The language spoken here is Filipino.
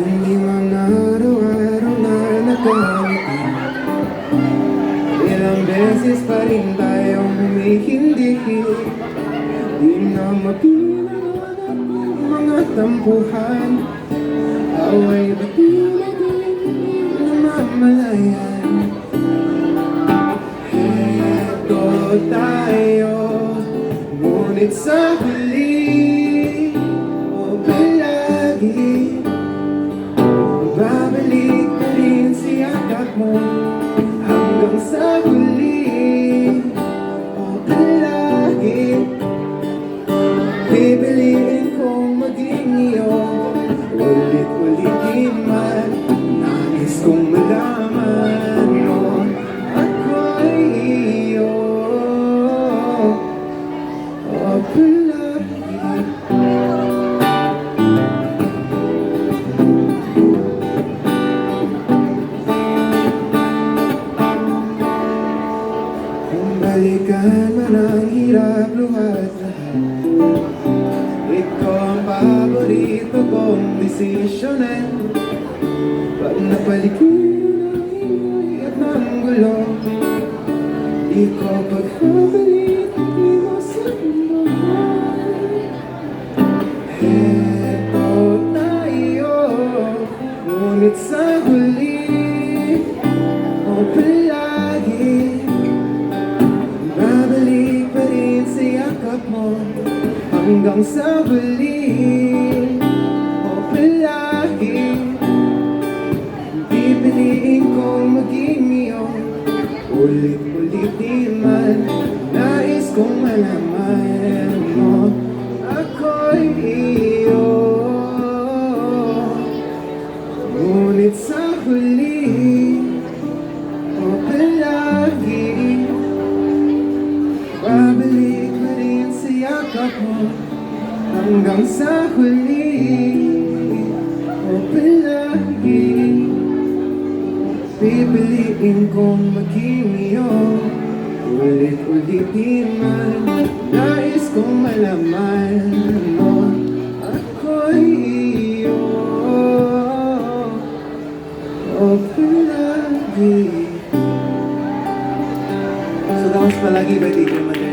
Hindi mga araw-araw na nagkamiti, ilang beses pa rin tayong humihindi. Di na mapilangan ang mga tampuhan, away ba't di namamalayan? Heto tayo, ngunit sa huli o palagi babalik pa rin si yakap mo hanggang sa huli o palagi. Pipiliin kong maging iyo, ulit-ulitin man. Nais kong malaman mo ako'y iyo o palagi. Kung balikan man ang hirap luhat lahat, ikaw ang paborito kong desisyonin. Pag napalikin ang ingay at ng gulo, ikaw pagbabalik di mo sa mahal. Heto tayo, ngunit sa huli o palagi babalik pa rin sa yakap mo hanggang sa huli o palagi. Pipiliin kong maging iyo, ulit-ulitin man. Nais kong malaman mo ako'y iyo, ngunit sa huli o palagi babalik pa rin sa yakap mo hanggang sa huli o palagi. Pipiliin kong maging iyo, ulit-ulitin man. Nais kong malaman mo ako'y iyo o palagi. So, tapos palagi ba, Tigre Madre?